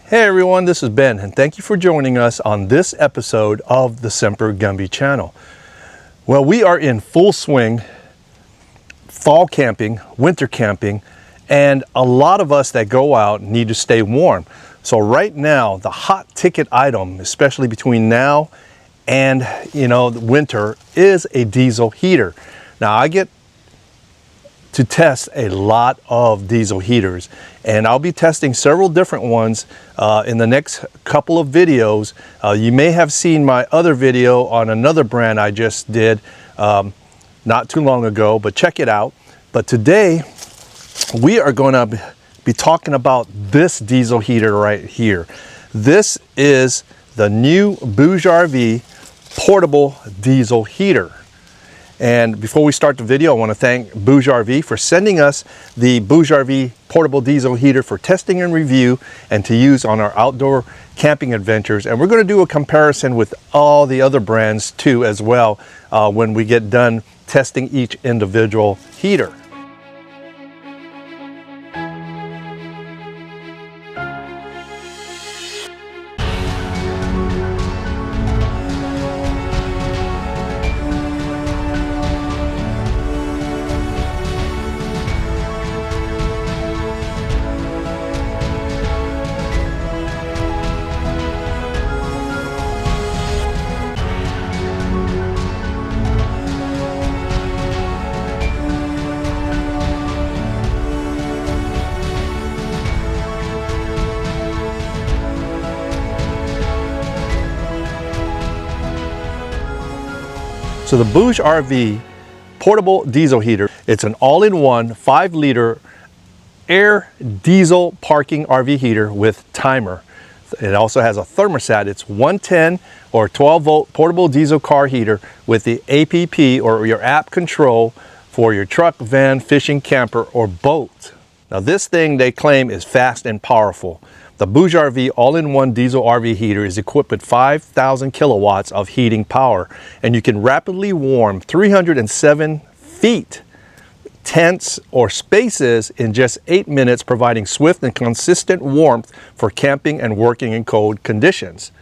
Hey everyone, this is Ben and thank you for joining us on this episode of the Semper Gumbie channel. Well, we are in full swing, fall camping, winter camping, and a lot of us that go out need to stay warm. So right now, the hot ticket item, especially between now and the winter, is a diesel heater. Now I get to test a lot of diesel heaters, and I'll be testing several different ones in the next couple of videos. You may have seen my other video on another brand I just did not too long ago, but check it out. But today we are going to be talking about this diesel heater right here. This is the new BougeRV portable diesel heater. And before we start the video, I want to thank BougeRV for sending us the BougeRV portable diesel heater for testing and review and to use on our outdoor camping adventures. And we're going to do a comparison with all the other brands too as well when we get done testing each individual heater. So the BougeRV portable diesel heater, it's an all-in-one 5-liter air diesel parking RV heater with timer. It also has a thermostat. It's 110 or 12 volt portable diesel car heater with the APP or your app control for your truck, van, fishing, camper, or boat. Now this thing they claim is fast and powerful. The BougeRV all-in-one diesel RV heater is equipped with 5,000 kilowatts of heating power, and you can rapidly warm 307 feet tents or spaces in just 8 minutes, providing swift and consistent warmth for camping and working in cold conditions.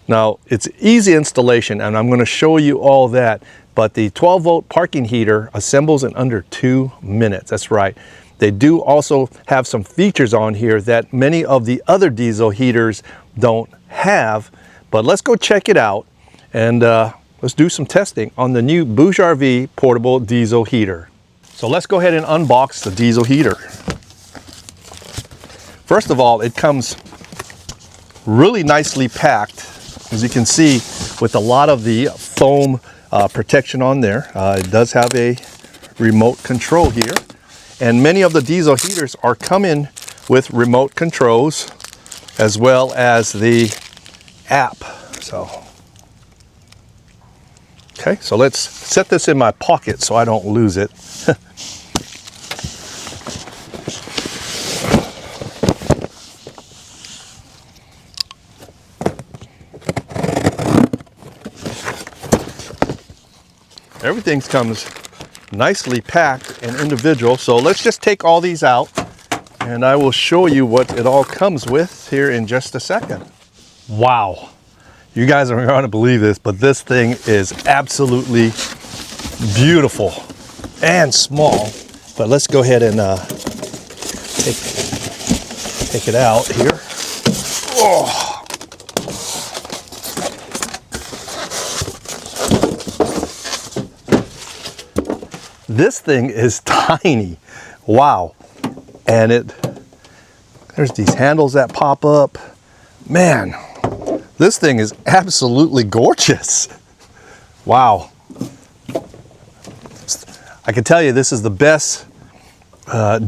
Now, it's easy installation, and I'm going to show you all that, but the 12-volt parking heater assembles in under 2 minutes. That's right. They do also have some features on here that many of the other diesel heaters don't have, but let's go check it out and let's do some testing on the new BougeRV portable diesel heater. So let's go ahead and unbox the diesel heater. First of all, it comes really nicely packed, as you can see, with a lot of the foam protection on there. It does have a remote control here. And many of the diesel heaters are coming with remote controls as well as the app. Okay, so let's set this in my pocket so I don't lose it. Everything comes nicely packed and individual. So let's just take all these out and I will show you what it all comes with here in just a second. Wow, you guys are going to believe this, but this thing is absolutely beautiful and small. But let's go ahead and take it out here. Oh. This thing is tiny. Wow. And there's these handles that pop up. Man, this thing is absolutely gorgeous. Wow. I can tell you this is the best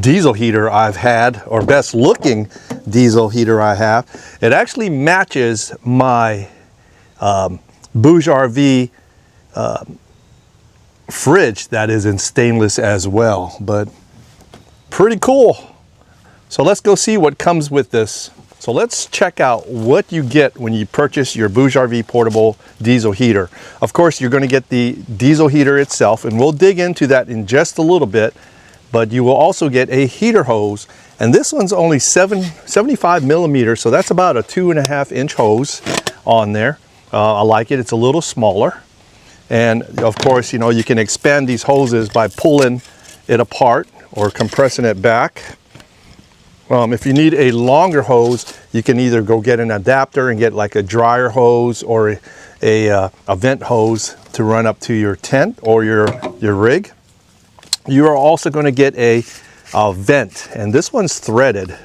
diesel heater I've had, or best looking diesel heater I have. It actually matches my BougeRV fridge that is in stainless as well, but pretty cool. So let's go see what comes with this. So let's check out what you get when you purchase your BougeRV portable diesel heater. Of course, you're going to get the diesel heater itself, and we'll dig into that in just a little bit, but you will also get a heater hose And this one's only 75 millimeters, so that's about a 2.5-inch hose on there. I like it. It's a little smaller. And of course, you know, you can expand these hoses by pulling it apart or compressing it back. If you need a longer hose, you can either go get an adapter and get like a dryer hose or a vent hose to run up to your tent or your rig. You are also going to get a vent, and this one's threaded.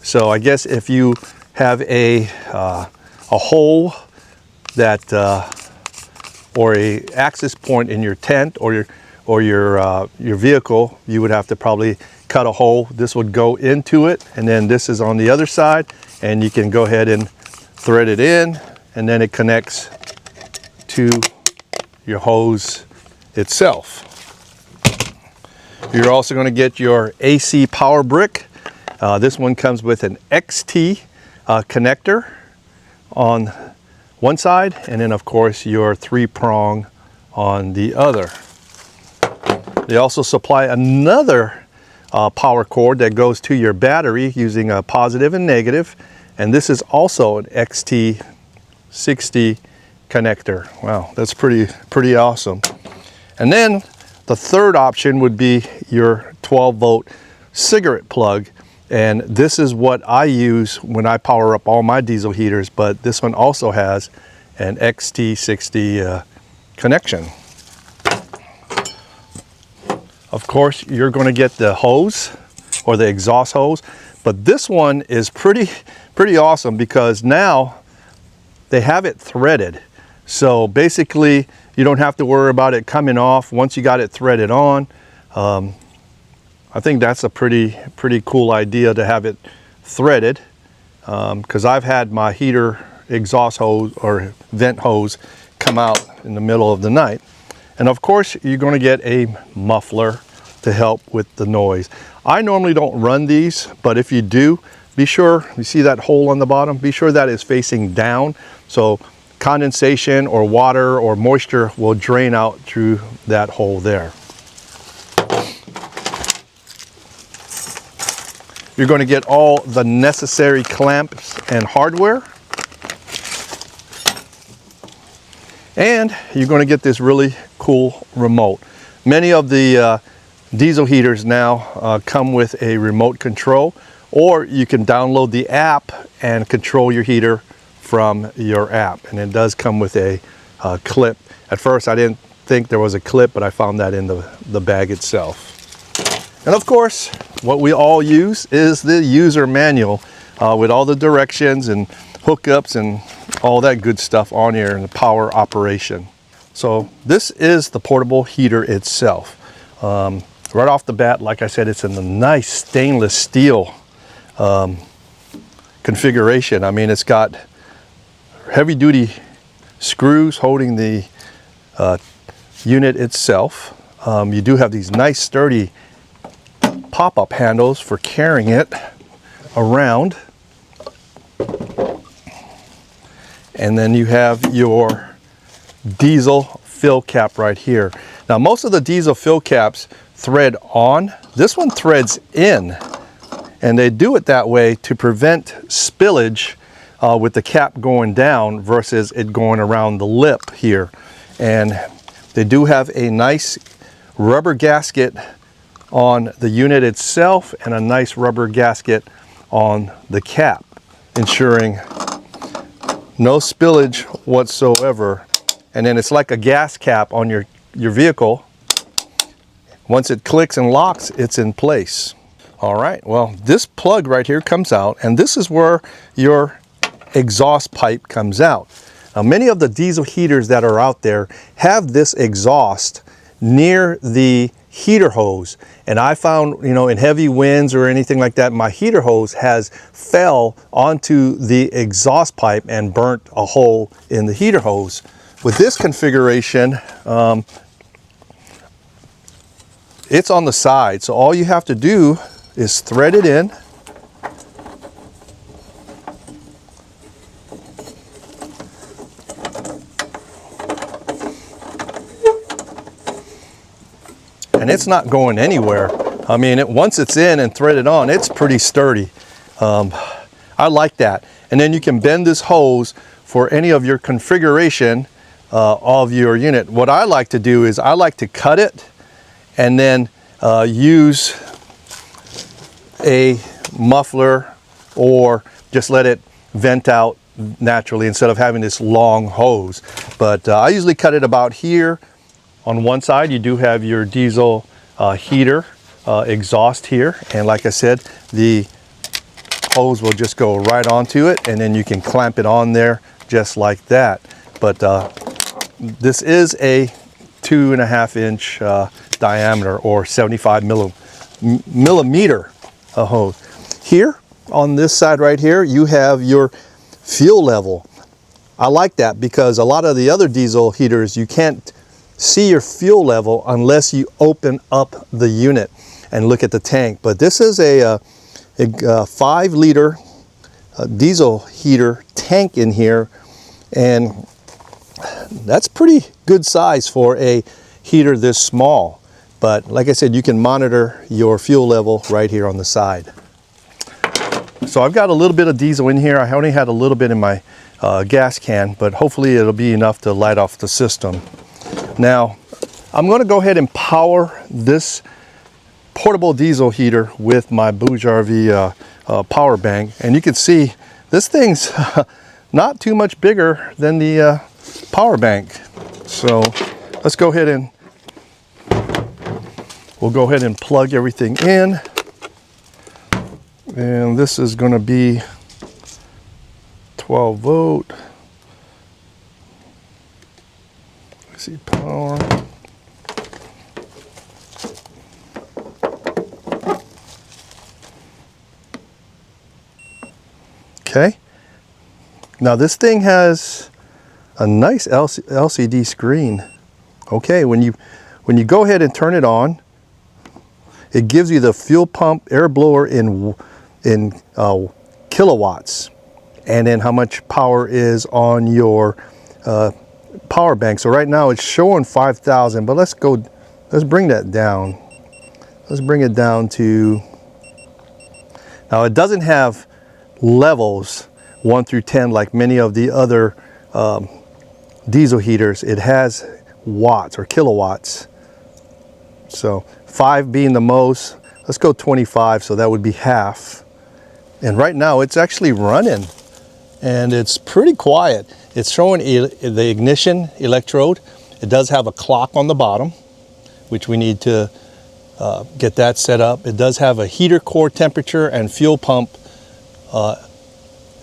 So I guess if you have a hole that or a access point in your tent or your vehicle, you would have to probably cut a hole. This would go into it, and then this is on the other side, and you can go ahead and thread it in, and then it connects to your hose itself. You're also going to get your AC power brick. This one comes with an XT connector on one side, and then of course your 3-prong on the other. They also supply another power cord that goes to your battery using a positive and negative, and this is also an XT60 connector. Wow, that's pretty awesome. And then the third option would be your 12-volt cigarette plug, and this is what I use when I power up all my diesel heaters, but this one also has an XT60 connection. Of course, you're going to get the hose or the exhaust hose, but this one is pretty awesome because now they have it threaded. So basically, you don't have to worry about it coming off once you got it threaded on. I think that's a pretty cool idea to have it threaded, because I've had my heater exhaust hose or vent hose come out in the middle of the night. And of course, you're going to get a muffler to help with the noise. I normally don't run these, but if you do, be sure, you see that hole on the bottom? Be sure that is facing down, so condensation or water or moisture will drain out through that hole there. You're going to get all the necessary clamps and hardware. And you're going to get this really cool remote. Many of the diesel heaters now come with a remote control, or you can download the app and control your heater from your app. And it does come with a clip. At first I didn't think there was a clip, but I found that in the bag itself. And of course, what we all use is the user manual with all the directions and hookups and all that good stuff on here and the power operation. So this is the portable heater itself. Right off the bat, like I said, it's in the nice stainless steel configuration. I mean, it's got heavy duty screws holding the unit itself. You do have these nice sturdy pop-up handles for carrying it around. And then you have your diesel fill cap right here. Now, most of the diesel fill caps thread on. This one threads in, and they do it that way to prevent spillage with the cap going down versus it going around the lip here. And they do have a nice rubber gasket on the unit itself and a nice rubber gasket on the cap, ensuring no spillage whatsoever. And then it's like a gas cap on your vehicle. Once it clicks and locks, it's in place. All right, well, this plug right here comes out, and this is where your exhaust pipe comes out. Now, many of the diesel heaters that are out there have this exhaust near the heater hose, and I found, you know, in heavy winds or anything like that, my heater hose has fell onto the exhaust pipe and burnt a hole in the heater hose. With this configuration, it's on the side, so all you have to do is thread it in. And it's not going anywhere. I mean, once it's in and threaded on, it's pretty sturdy. I like that. And then you can bend this hose for any of your configuration of your unit. What I like to do is I like to cut it and then use a muffler or just let it vent out naturally instead of having this long hose. But I usually cut it about here. On one side you do have your diesel heater exhaust here, and like I said, the hose will just go right onto it, and then you can clamp it on there just like that. But this is a 2.5 inch diameter or 75 millimeter hose. Here on this side right here you have your fuel level. I like that because a lot of the other diesel heaters you can't see your fuel level unless you open up the unit and look at the tank. But this is a 5-liter diesel heater tank in here, and that's pretty good size for a heater this small. But like I said, you can monitor your fuel level right here on the side. So I've got a little bit of diesel in here. I only had a little bit in my gas can, but hopefully it'll be enough to light off the system. Now, I'm going to go ahead and power this portable diesel heater with my BougeRV power bank. And you can see this thing's not too much bigger than the power bank. So let's go ahead and we'll go ahead and plug everything in. And this is going to be 12 volt. Let's see, power. Okay. Now this thing has a nice LCD screen. Okay, when you go ahead and turn it on, it gives you the fuel pump air blower in kilowatts, and then how much power is on your power bank. So right now it's showing 5,000, but let's bring that down. Let's bring it down to, now it doesn't have levels 1 through 10 like many of the other diesel heaters. It has watts or kilowatts. So 5 being the most, let's go 25, so that would be half. And right now it's actually running and it's pretty quiet. It's showing the ignition electrode. It does have a clock on the bottom, which we need to get that set up. It does have a heater core temperature and fuel pump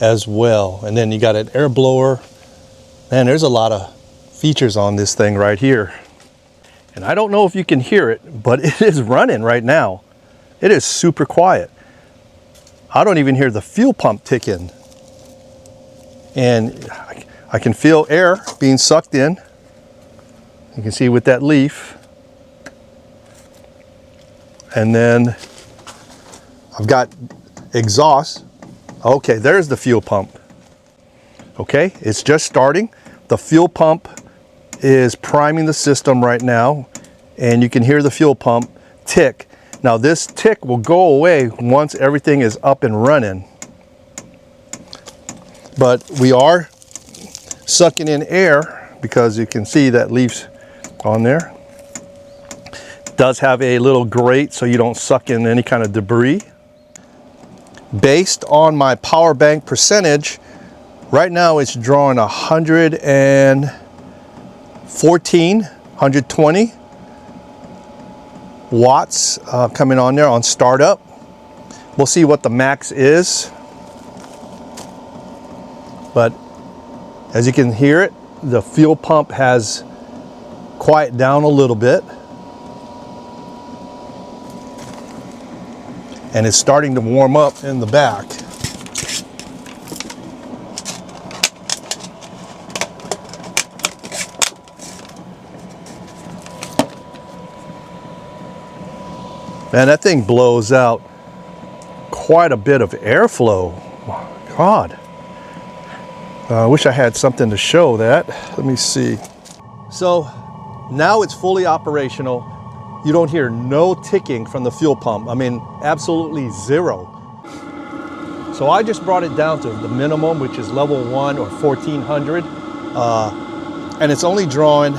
as well. And then you got an air blower. Man, there's a lot of features on this thing right here. And I don't know if you can hear it, but it is running right now. It is super quiet. I don't even hear the fuel pump ticking. And I can feel air being sucked in. You can see with that leaf. And then I've got exhaust. Okay, there's the fuel pump. Okay, it's just starting. The fuel pump is priming the system right now, and you can hear the fuel pump tick. Now this tick will go away once everything is up and running. But we are sucking in air because you can see that leaf's on there. It does have a little grate so you don't suck in any kind of debris. Based on my power bank percentage, right now it's drawing 120 watts coming on there on startup. We'll see what the max is. But as you can hear it, the fuel pump has quieted down a little bit. And it's starting to warm up in the back. Man, that thing blows out quite a bit of airflow. My God. I wish I had something to show that. Let me see. So now it's fully operational. You don't hear no ticking from the fuel pump. I mean, absolutely zero. So I just brought it down to the minimum, which is level 1 or 1400. And it's only drawing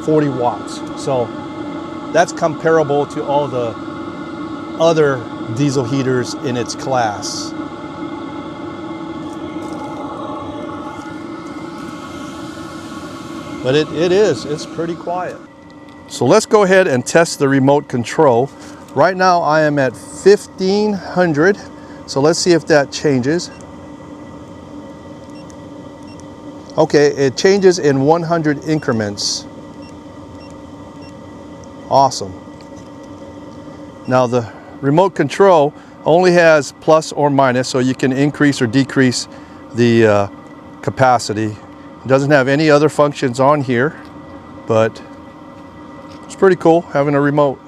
40 watts. So that's comparable to all the other diesel heaters in its class. But it's pretty quiet. So let's go ahead and test the remote control. Right now I am at 1500. So let's see if that changes. Okay, it changes in 100 increments. Awesome. Now the remote control only has plus or minus, so you can increase or decrease the capacity. It doesn't have any other functions on here, but it's pretty cool having a remote.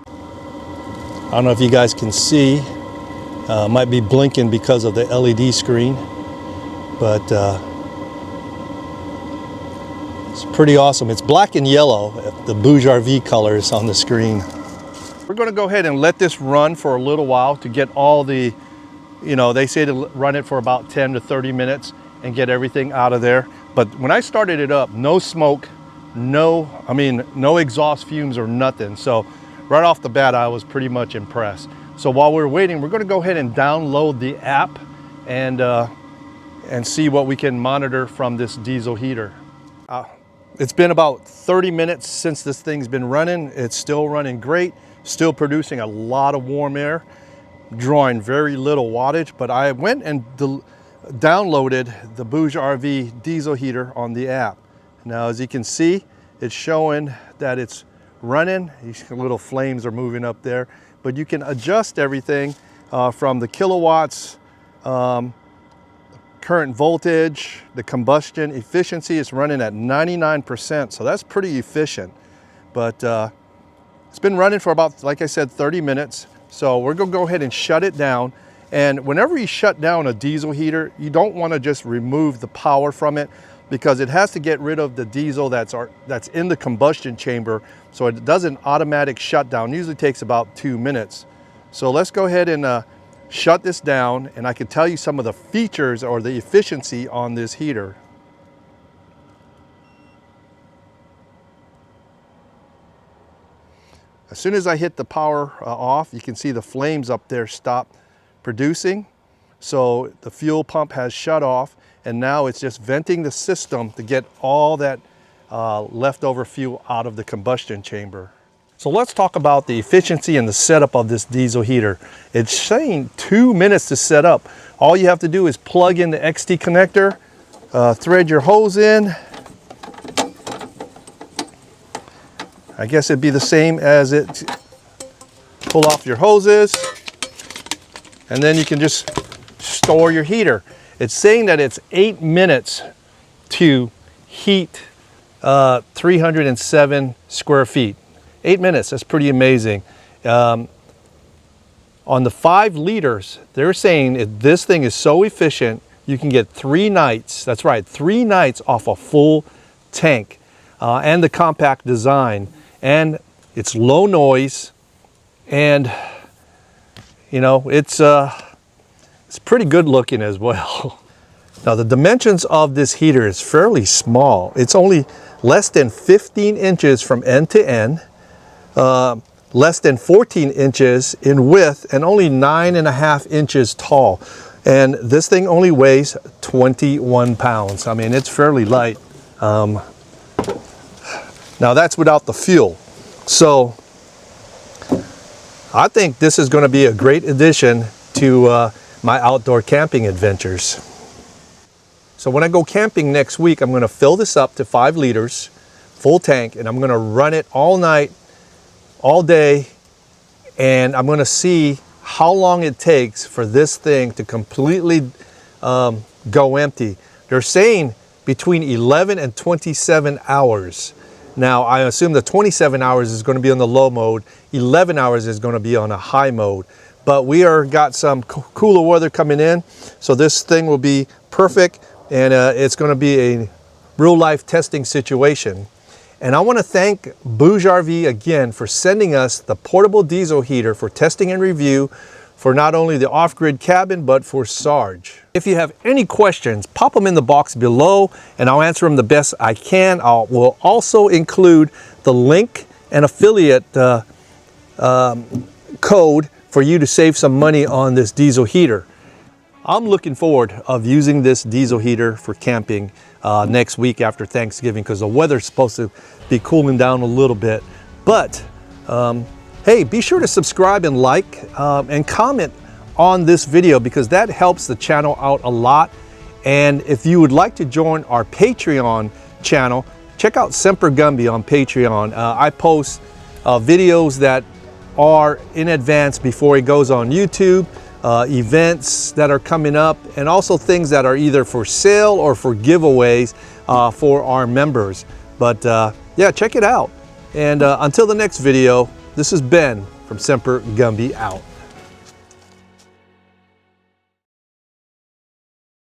I don't know if you guys can see, might be blinking because of the LED screen, but it's pretty awesome. It's black and yellow, the BougeRV colors on the screen. We're going to go ahead and let this run for a little while to get all the, you know, they say to run it for about 10 to 30 minutes and get everything out of there. But when I started it up, no smoke, no exhaust fumes or nothing. So right off the bat, I was pretty much impressed. So while we're waiting, we're going to go ahead and download the app and see what we can monitor from this diesel heater. It's been about 30 minutes since this thing's been running. It's still running great, still producing a lot of warm air, drawing very little wattage, but I went and downloaded the BougeRV diesel heater on the app. Now, as you can see, it's showing that it's running. These little flames are moving up there, but you can adjust everything from the kilowatts, current voltage, the combustion efficiency is running at 99%, so that's pretty efficient. But it's been running for about, like I said, 30 minutes. So we're gonna go ahead and shut it down. And whenever you shut down a diesel heater, you don't wanna just remove the power from it, because it has to get rid of the diesel that's in the combustion chamber, so it does an automatic shutdown. Usually takes about 2 minutes. So let's go ahead and shut this down, and I can tell you some of the features or the efficiency on this heater. As soon as I hit the power off, you can see the flames up there stop producing. So the fuel pump has shut off, and now it's just venting the system to get all that leftover fuel out of the combustion chamber. So let's talk about the efficiency and the setup of this diesel heater. It's saying 2 minutes to set up. All you have to do is plug in the XT connector, thread your hose in. I guess it'd be the same as it. Pull off your hoses, and then you can just store your heater. It's saying that it's 8 minutes to heat 307 square feet. 8 minutes, that's pretty amazing. On the 5 liters, they're saying this thing is so efficient, you can get 3 nights, that's right, 3 nights off a full tank. And the compact design, and it's low noise, and you know, it's pretty good looking as well. Now the dimensions of this heater is fairly small. It's only less than 15 inches from end to end. Less than 14 inches in width, and only 9.5 inches tall. And this thing only weighs 21 pounds. I mean, it's fairly light. Now that's without the fuel. So I think this is going to be a great addition to my outdoor camping adventures. So when I go camping next week, I'm going to fill this up to 5 liters, full tank, and I'm going to run it all night, all day, and I'm going to see how long it takes for this thing to completely go empty. They're saying between 11 and 27 hours. Now I assume the 27 hours is going to be on the low mode, 11 hours is going to be on a high mode. But we got some cooler weather coming in, so this thing will be perfect, and it's going to be a real life testing situation. And I want to thank BougeRV again for sending us the portable diesel heater for testing and review for not only the off-grid cabin, but for Sarge. If you have any questions, pop them in the box below and I'll answer them the best I can. We'll also include the link and affiliate code for you to save some money on this diesel heater. I'm looking forward of using this diesel heater for camping next week after Thanksgiving, because the weather's supposed to be cooling down a little bit. But hey, be sure to subscribe and like and comment on this video, because that helps the channel out a lot. And if you would like to join our Patreon channel, check out Semper Gumbie on Patreon. I post videos that are in advance before it goes on YouTube, events that are coming up, and also things that are either for sale or for giveaways for our members. But yeah, check it out. And until the next video, this is Ben from Semper Gumbie out.